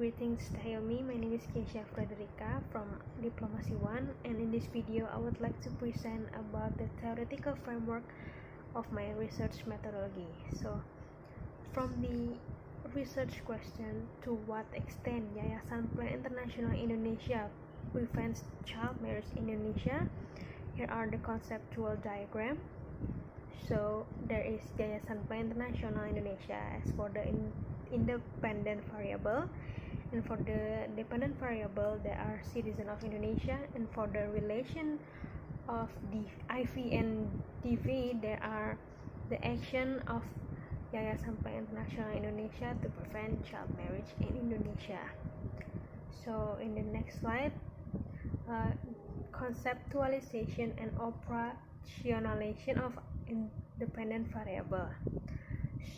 Greetings Tayomi, my name is Keisha Frederica from Diplomacy 1, and in this video I would like to present about the theoretical framework of my research methodology. So, from the research question, to what extent Yayasan Plan International Indonesia prevents child marriage in Indonesia, here are the conceptual diagram. So, there is Yayasan Plan International Indonesia as for the independent variable, and for the dependent variable there are citizen of Indonesia, and for the relation of the IV and DV there are the action of Yayasan Plan International Indonesia to prevent child marriage in Indonesia. So in the next slide, conceptualization and operationalization of independent variable.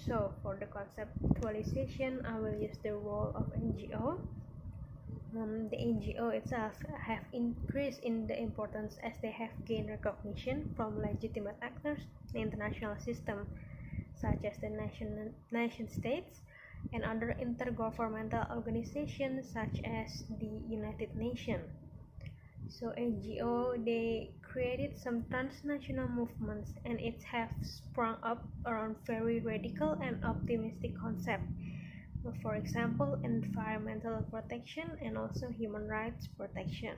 So for the conceptualization, I will use the role of NGO. The NGO itself have increased in the importance as they have gained recognition from legitimate actors in the international system, such as the nation states and other intergovernmental organizations such as the United Nations. So NGO, they created some transnational movements, and it have sprung up around very radical and optimistic concepts. For example, environmental protection and also human rights protection.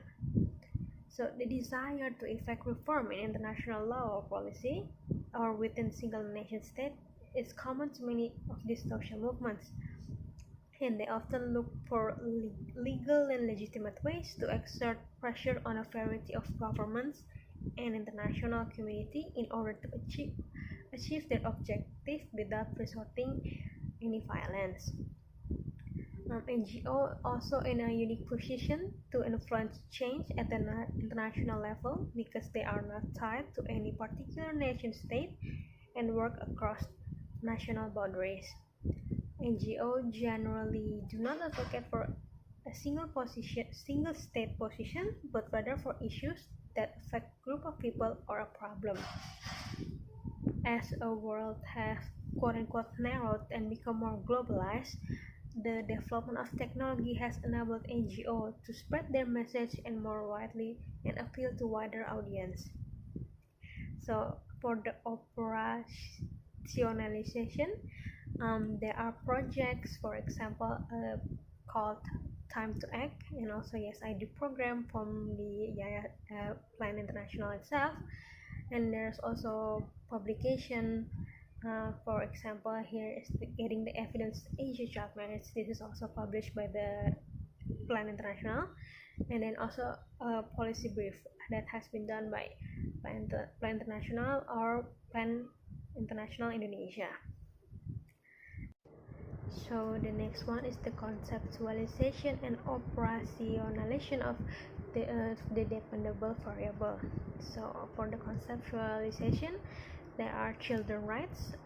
So the desire to effect reform in international law or policy or within single nation state is common to many of these social movements, and they often look for legal and legitimate ways to exert pressure on a variety of governments and international community in order to achieve their objective without resorting any violence. NGO also in a unique position to influence change at the international level because they are not tied to any particular nation state and work across national boundaries. NGO generally do not advocate for a single state position, but rather for issues that affect a group of people or a problem. As a world has quote-unquote narrowed and become more globalized, the development of technology has enabled NGO to spread their message and more widely and appeal to wider audience. So for the operationalization, there are projects, for example, called Time to Act, and also Yes I Do program from the Plan International itself, and there's also publication. For example, here is Getting the Evidence Asia Child Marriage. This is also published by the Plan International, and then also a policy brief that has been done by Plan International or Plan International Indonesia. So the next one is the conceptualization and operationalization of the dependable variable. So for the conceptualization, there are children rights.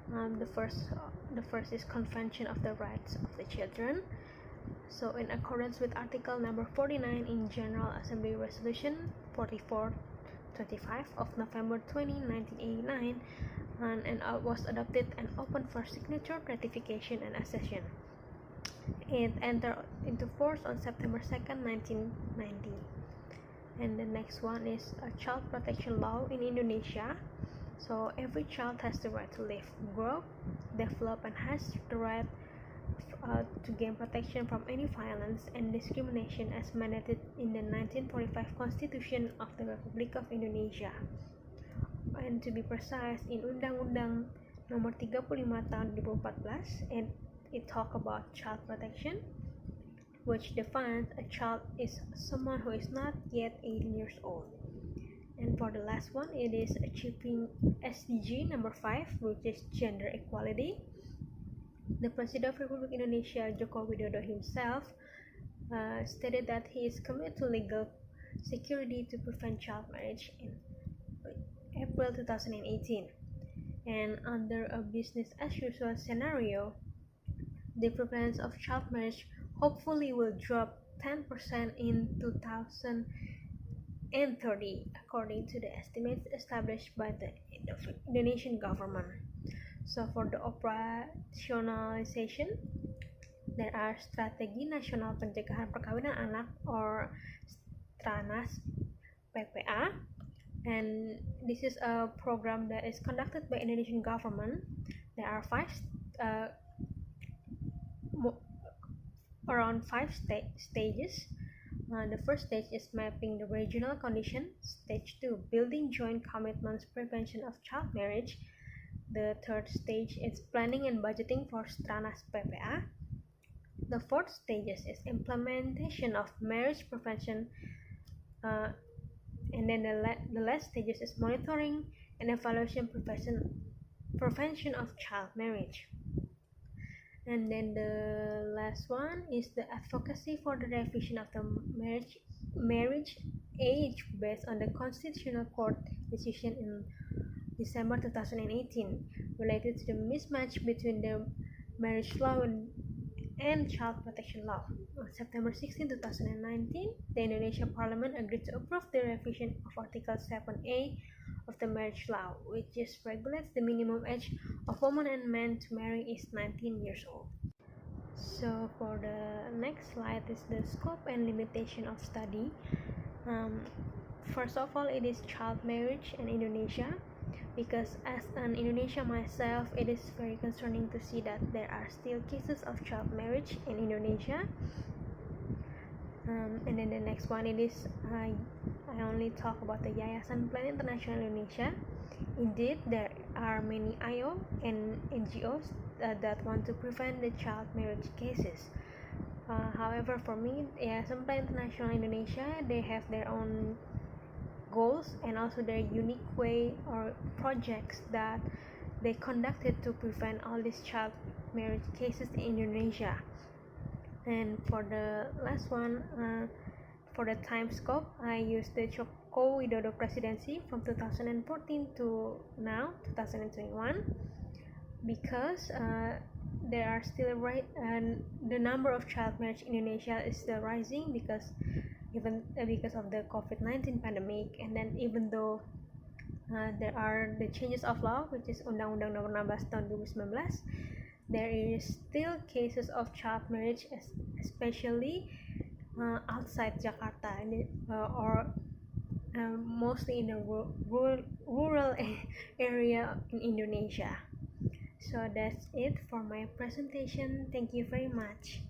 The first is Convention of the Rights of the Children. So in accordance with Article number 49 in General Assembly Resolution 4425 of November 20, 1989, and was adopted and open for signature, ratification, and accession. It entered into force on September 2nd, 1990. And the next one is a child protection law in Indonesia. So every child has the right to live, grow, develop, and has the right to gain protection from any violence and discrimination as mandated in the 1945 Constitution of the Republic of Indonesia. And to be precise, in Undang-Undang Nomor 35 Tahun 2014, and it talks about child protection, which defines a child is someone who is not yet 18 years old. And for the last one, it is achieving SDG number 5, which is gender equality. The President of Republic Indonesia, Joko Widodo himself, stated that he is committed to legal security to prevent child marriage in April 2018. And under a business as usual scenario, the prevalence of child marriage hopefully will drop 10% in 2030, according to the estimates established by the Indonesian government. So for the operationalization, there are Strategi Nasional Pencegahan Perkawinan Anak or Stranas PPA, and this is a program that is conducted by Indonesian government. There are around five stages. The first stage is mapping the regional condition. Stage 2, building joint commitments, prevention of child marriage. The third stage is planning and budgeting for Stranas PPA. The fourth stage is implementation of marriage prevention, and then the last stages is monitoring and evaluation prevention of child marriage. And then the last one is the advocacy for the revision of the marriage age based on the Constitutional Court decision in December 2018 related to the mismatch between the marriage law and child protection law. On September 16, 2019, the Indonesia Parliament agreed to approve the revision of Article 7A of the marriage law, which just regulates the minimum age of women and men to marry is 19 years old. So for the next slide is the scope and limitation of study. First of all, it is child marriage in Indonesia, because as an Indonesian myself, it is very concerning to see that there are still cases of child marriage in Indonesia. And then the next one, it is I only talk about the Yayasan Plan International Indonesia. Indeed, there are many IO and NGOs that want to prevent the child marriage cases. However, for me, Yayasan Plan International Indonesia, they have their own goals and also their unique way or projects that they conducted to prevent all these child marriage cases in Indonesia. And for the last one, for the time scope, I used the Joko Widodo presidency from 2014 to now 2021, because there are still the number of child marriage in Indonesia is still rising because of the COVID-19 pandemic. And then even though there are the changes of law, which is Undang-Undang Nomor 16 Tahun 2019, there is still cases of child marriage, especially outside Jakarta, or mostly in the rural area in Indonesia. So that's it for my presentation. Thank you very much.